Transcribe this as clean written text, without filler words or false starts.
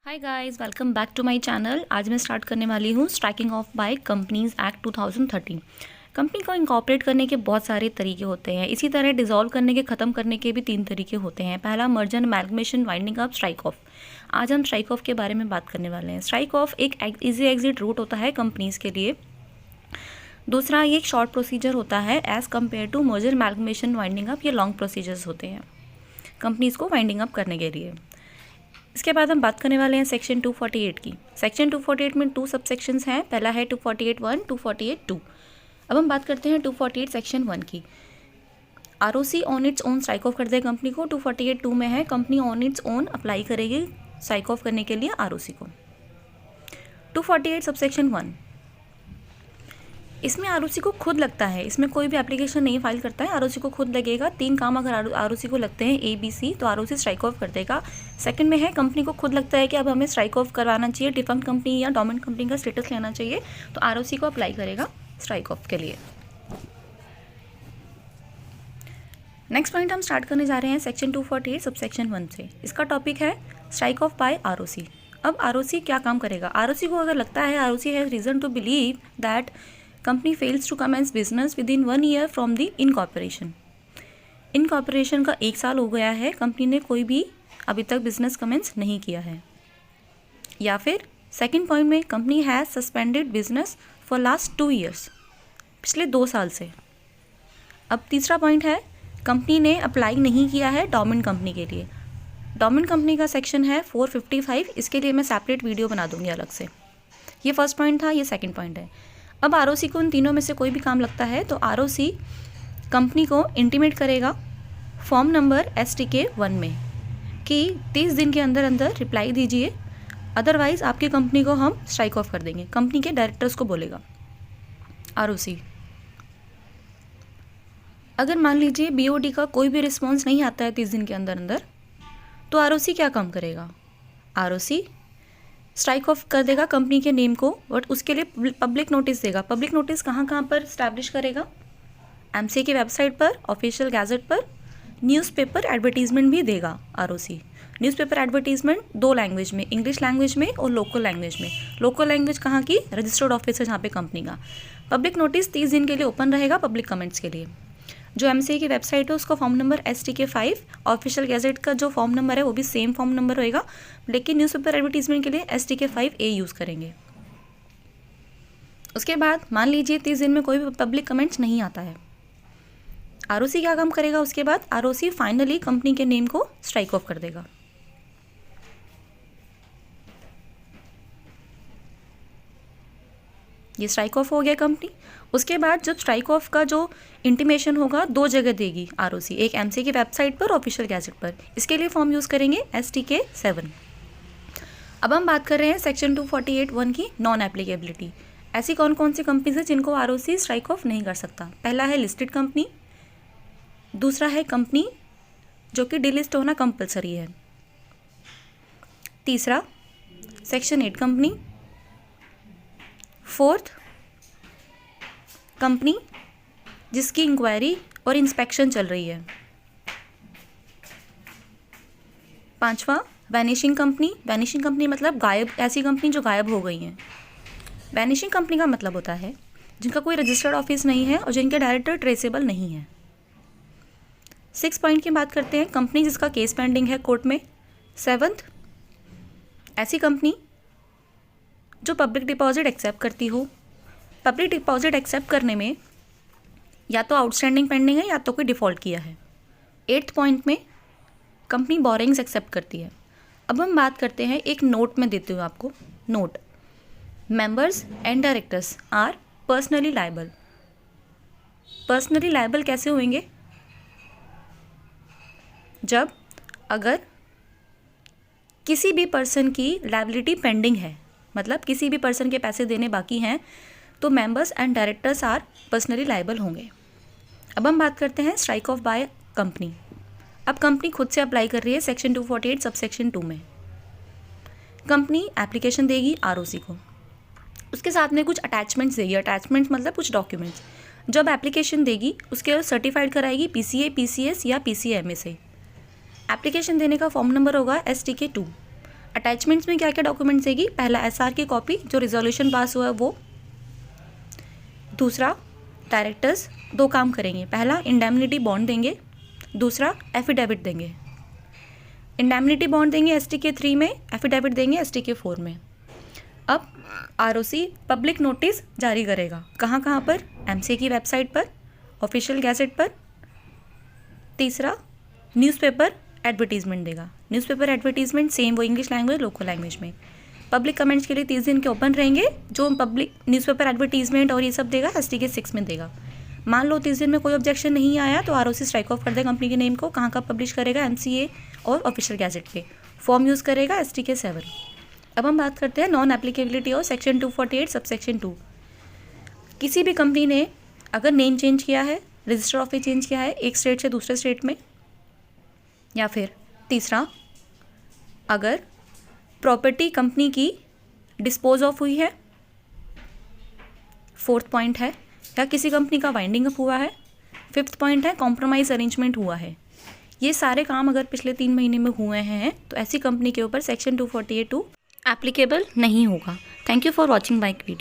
Hi guys, welcome back to my channel. आज मैं start करने वाली हूँ striking off by companies act 2013। Company को इंकॉर्पोरेट करने के बहुत सारे तरीके होते हैं। इसी तरह डिसॉल्व करने के, ख़त्म करने के भी 3 तरीके होते हैं। पहला merger, amalgamation, winding up, strike off. आज हम स्ट्राइक ऑफ के बारे में बात करने वाले हैं। स्ट्राइक ऑफ एक ईजी एग्जिट रूट होता है कंपनीज़ के लिए। दूसरा, ये एक शॉर्ट प्रोसीजर होता है as compare to merger, amalgamation, winding up. ये लॉन्ग प्रोसीजर्स होते हैं कंपनीज़ को वाइंडिंग अप करने के लिए। इसके बाद हम बात करने वाले हैं सेक्शन 248 की। सेक्शन 248 में 2 सब सेक्शंस हैं। पहला है 248(1), 248(2). अब हम बात करते हैं 248 सेक्शन 1 की। ROC on its own strike off कर दे कंपनी को। 248(2) में है company on its own apply करेगी स्ट्राइक ऑफ करने के लिए आरओसी को। 248 सब सेक्शन 1, इसमें आरओसी को खुद लगता है। इसमें कोई भी एप्लीकेशन नहीं फाइल करता है, आरओसी को खुद लगेगा। 3 काम अगर आरओसी को लगते हैं ABC, तो आरओसी स्ट्राइक ऑफ कर देगा। सेकंड में है कंपनी को खुद लगता है कि अब हमें स्ट्राइक ऑफ करवाना चाहिए, डिफंक्ट कंपनी या डोमिनेंट कंपनी का स्टेटस लेना चाहिए, तो आरओसी को अप्लाई करेगा स्ट्राइक ऑफ के लिए। नेक्स्ट पॉइंट हम स्टार्ट करने जा रहे हैं सेक्शन 248 सब सेक्शन 1 से। इसका टॉपिक है स्ट्राइक ऑफ बाय आरओसी। अब आरओसी क्या काम करेगा? आरओसी को अगर लगता है, ROC has reason to believe that company fails to commence business within 1 year from the incorporation. Incorporation का 1 साल हो गया है, कंपनी ने कोई भी अभी तक बिजनेस कमेंस नहीं किया है। या फिर सेकंड पॉइंट में company has suspended business for last 2 years, पिछले 2 साल से। अब तीसरा पॉइंट है कंपनी ने अप्लाई नहीं किया है डोमिनेंट कंपनी के लिए। डोमिनेंट कंपनी का सेक्शन है 455, इसके लिए मैं सेपरेट वीडियो बना दूंगी अलग से। ये फर्स्ट पॉइंट था, ये सेकंड पॉइंट है। अब आरओसी को उन तीनों में से कोई भी काम लगता है तो आरओसी कंपनी को इंटीमेट करेगा फॉर्म नंबर STK1 में कि 30 दिन के अंदर अंदर रिप्लाई दीजिए, अदरवाइज़ आपकी कंपनी को हम स्ट्राइक ऑफ कर देंगे। कंपनी के डायरेक्टर्स को बोलेगा आरओसी। अगर मान लीजिए BOD का कोई भी रिस्पॉन्स नहीं आता है 30 दिन के अंदर अंदर, तो आरओसी क्या काम करेगा? आरओसी स्ट्राइक ऑफ कर देगा कंपनी के नेम को, बट उसके लिए पब्लिक नोटिस देगा। पब्लिक नोटिस कहाँ कहाँ पर स्टैब्लिश करेगा? MCA की वेबसाइट पर, ऑफिशियल गैजेट पर, न्यूज़पेपर एडवर्टीजमेंट भी देगा आरओसी। न्यूज़पेपर एडवर्टीजमेंट 2 लैंग्वेज में, इंग्लिश लैंग्वेज में और लोकल लैंग्वेज में। लोकल लैंग्वेज कहाँ की? रजिस्टर्ड ऑफिस है जहाँ पे कंपनी का। पब्लिक नोटिस 30 दिन के लिए ओपन रहेगा पब्लिक कमेंट्स के लिए। जो MCA की वेबसाइट है उसका form number STK5, official gazette का जो फॉर्म नंबर है वो भी सेम फॉर्म नंबर होएगा, लेकिन न्यूज़पेपर एडवर्टीजमेंट के लिए STK5A यूज़ करेंगे। उसके बाद मान लीजिए 30 दिन में कोई भी पब्लिक कमेंट्स नहीं आता है, आरओसी क्या काम करेगा? उसके बाद आरओसी फाइनली कंपनी के नेम को स्ट्राइक ऑफ कर देगा। ये स्ट्राइक ऑफ हो गया कंपनी। उसके बाद जब स्ट्राइक ऑफ का जो इंटीमेशन होगा 2 जगह देगी आरओसी, एक MCA की वेबसाइट पर, ऑफिशियल गैजेट पर। इसके लिए फॉर्म यूज़ करेंगे STK7। अब हम बात कर रहे हैं सेक्शन 248(1) की नॉन एप्लीकेबिलिटी। ऐसी कौन कौन सी कंपनीज है जिनको आरओसी स्ट्राइक ऑफ नहीं कर सकता? पहला है लिस्टेड कंपनी, दूसरा है कंपनी जो कि डिलिस्ट होना कंपलसरी है, तीसरा सेक्शन 8 कंपनी, फोर्थ कंपनी जिसकी इंक्वायरी और इंस्पेक्शन चल रही है, पांचवा वैनिशिंग कंपनी। वैनिशिंग कंपनी मतलब गायब, ऐसी कंपनी जो गायब हो गई हैं। वैनिशिंग कंपनी का मतलब होता है जिनका कोई रजिस्टर्ड ऑफिस नहीं है और जिनके डायरेक्टर ट्रेसेबल नहीं है। 6 पॉइंट की बात करते हैं, कंपनी जिसका केस पेंडिंग है कोर्ट में। 7th, ऐसी कंपनी जो पब्लिक डिपॉजिट एक्सेप्ट करती हो। पब्लिक डिपॉजिट एक्सेप्ट करने में या तो आउटस्टैंडिंग पेंडिंग है या तो कोई डिफ़ॉल्ट किया है। 8th पॉइंट में कंपनी बोरिंग्स एक्सेप्ट करती है। अब हम बात करते हैं, एक नोट में देती हूँ आपको। Note, members and directors are personally liable. Personally liable कैसे होंगे? जब अगर किसी भी पर्सन की लायबिलिटी पेंडिंग है, मतलब किसी भी पर्सन के पैसे देने बाकी हैं, तो members and directors are personally liable होंगे। अब हम बात करते हैं स्ट्राइक ऑफ बाय कंपनी। अब कंपनी खुद से अप्लाई कर रही है सेक्शन 248 सब सेक्शन 2 में। कंपनी एप्लीकेशन देगी आरओसी को, उसके साथ में कुछ अटैचमेंट्स देगी। अटैचमेंट्स मतलब कुछ डॉक्यूमेंट्स। जब एप्लीकेशन देगी उसके सर्टिफाइड कराएगी PCA, PCS या PCMA से। एप्लीकेशन देने का फॉर्म नंबर होगा STK2। अटैचमेंट्स में क्या क्या डॉक्यूमेंट्स देगी? पहला SR की कॉपी जो रिजोल्यूशन पास हुआ है वो। दूसरा, डायरेक्टर्स 2 काम करेंगे, पहला इंडेमनिटी बॉन्ड देंगे, दूसरा एफिडेविट देंगे। इंडेमनिटी बॉन्ड देंगे STK 3 में, एफिडेविट देंगे STK 4 में। अब ROC पब्लिक नोटिस जारी करेगा, कहाँ कहाँ पर? MCA की वेबसाइट पर, ऑफिशियल गैजेट पर। तीसरा, न्यूज़पेपर एडवर्टीजमेंट देगा। न्यूज़पेपर एडवर्टीजमेंट सेम वो इंग्लिश लैंग्वेज, लोकल लैंग्वेज में। पब्लिक कमेंट्स के लिए 30 दिन के ओपन रहेंगे। जो पब्लिक न्यूज़पेपर एडवर्टीजमेंट और ये सब देगा STK 6 में देगा। मान लो 30 दिन में कोई ऑब्जेक्शन नहीं आया तो ROC स्ट्राइक ऑफ कर देगा कंपनी के नेम को। कहाँ का पब्लिश करेगा? MCA और ऑफिशियल गैजेट पे। फॉर्म यूज़ करेगा STK 7। अब हम बात करते हैं नॉन एप्लीकेबिलिटी और सेक्शन 248 सबसेक्शन 2। किसी भी कंपनी ने अगर नेम चेंज किया है, रजिस्टर ऑफिस चेंज किया है एक स्टेट से दूसरे स्टेट में, या फिर तीसरा, अगर प्रॉपर्टी कंपनी की डिस्पोज ऑफ हुई है, 4th पॉइंट है, या किसी कंपनी का वाइंडिंग अप हुआ है, 5th पॉइंट है कॉम्प्रोमाइज़ अरेंजमेंट हुआ है। ये सारे काम अगर पिछले 3 महीने में हुए हैं तो ऐसी कंपनी के ऊपर सेक्शन 248(2) एप्लीकेबल नहीं होगा। Thank you for watching my video.